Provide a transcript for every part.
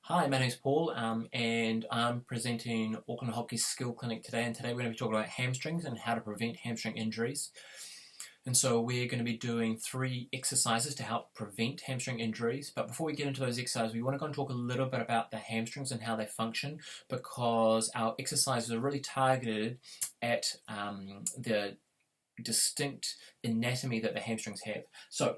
Hi, my name's Paul, and I'm presenting Auckland Hockey's Skill Clinic today. And today we're going to be talking about hamstrings and how to prevent hamstring injuries. And so we're going to be doing 3 exercises to help prevent hamstring injuries. But before we get into those exercises, we want to go and talk a little bit about the hamstrings and how they function, because our exercises are really targeted at the distinct anatomy that the hamstrings have. So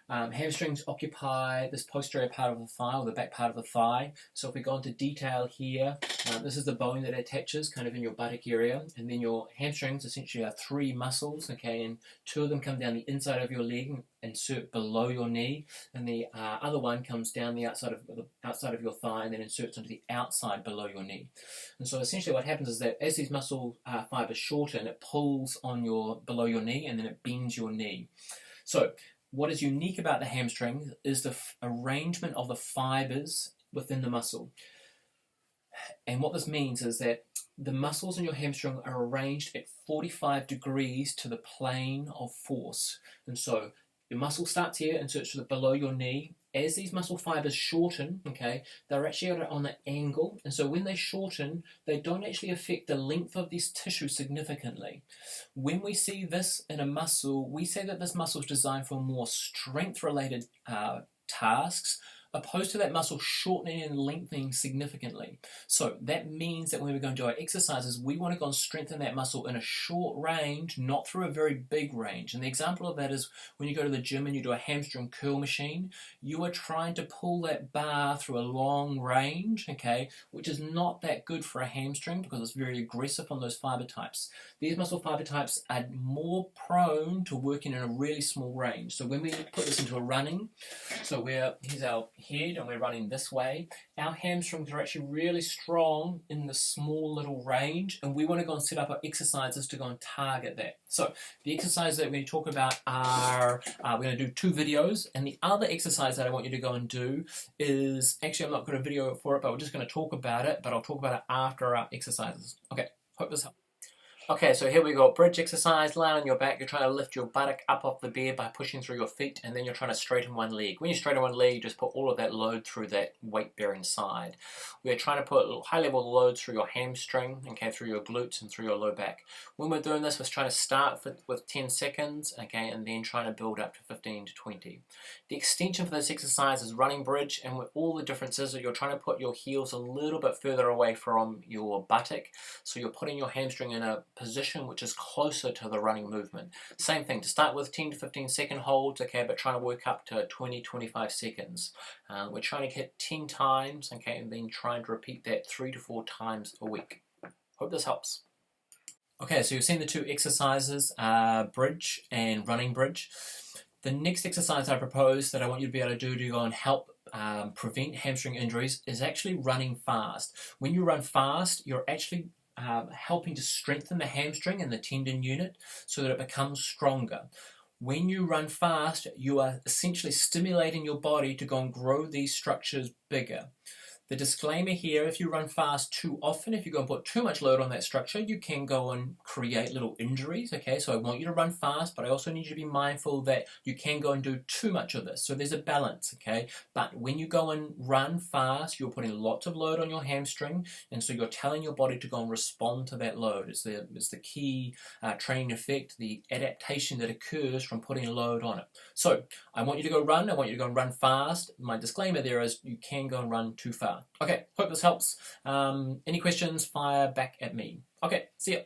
hamstrings occupy this posterior part of the thigh, or the back part of the thigh. So if we go into detail here, this is the bone that attaches kind of in your buttock area, and then your hamstrings essentially are 3 muscles, okay, and 2 of them come down the inside of your leg and insert below your knee, and the other one comes down the outside of your thigh and then inserts into the outside below your knee. And so essentially what happens is that as these muscle fibers shorten, it pulls on below your knee, and then it bends your knee. So what is unique about the hamstring is the arrangement of the fibers within the muscle. And what this means is that the muscles in your hamstring are arranged at 45 degrees to the plane of force. And so your muscle starts here, inserts to the below your knee. As these muscle fibers shorten, okay, they're actually on an angle, and so when they shorten, they don't actually affect the length of this tissue significantly. When we see this in a muscle, we say that this muscle is designed for more strength-related tasks, opposed to that muscle shortening and lengthening significantly. So that means that when we're going to do our exercises, we want to go and strengthen that muscle in a short range, not through a very big range. And the example of that is when you go to the gym and you do a hamstring curl machine, you are trying to pull that bar through a long range, okay, which is not that good for a hamstring because it's very aggressive on those fiber types. These muscle fiber types are more prone to working in a really small range. So when we put this into a running, so here's our head and we're running this way, our hamstrings are actually really strong in the small little range, and we want to go and set up our exercises to go and target that. So the exercises that we're going to talk about are, we're going to do 2 videos, and the other exercise that I want you to go and do is, actually I'm not going to video for it, but we're just going to talk about it, but I'll talk about it after our exercises. Okay, hope this helps. Okay, so here we go. Bridge exercise, lie on your back. You're trying to lift your buttock up off the bed by pushing through your feet, and then you're trying to straighten one leg. When you straighten one leg, you just put all of that load through that weight-bearing side. We're trying to put high-level loads through your hamstring, okay, through your glutes and through your low back. When we're doing this, we're trying to start with 10 seconds, okay, and then trying to build up to 15 to 20. The extension for this exercise is running bridge, and with all the differences that you're trying to put your heels a little bit further away from your buttock, so you're putting your hamstring in a position which is closer to the running movement. Same thing, to start with 10 to 15 second holds, okay, but trying to work up to 20-25 seconds. We're trying to hit 10 times, okay, and then trying to repeat that 3 to 4 times a week. Hope this helps. Okay, so you've seen the 2 exercises, bridge and running bridge. The next exercise I propose that I want you to be able to do to go and help prevent hamstring injuries is actually running fast. When you run fast, you're actually helping to strengthen the hamstring and the tendon unit so that it becomes stronger. When you run fast, you are essentially stimulating your body to go and grow these structures bigger. The disclaimer here, if you run fast too often, if you go and put too much load on that structure, you can go and create little injuries, okay? So I want you to run fast, but I also need you to be mindful that you can go and do too much of this. So there's a balance, okay? But when you go and run fast, you're putting lots of load on your hamstring, and so you're telling your body to go and respond to that load. It's the key training effect, the adaptation that occurs from putting load on it. So I want you to go run. I want you to go and run fast. My disclaimer there is you can go and run too far. Okay, hope this helps. Any questions, fire back at me. Okay, see ya.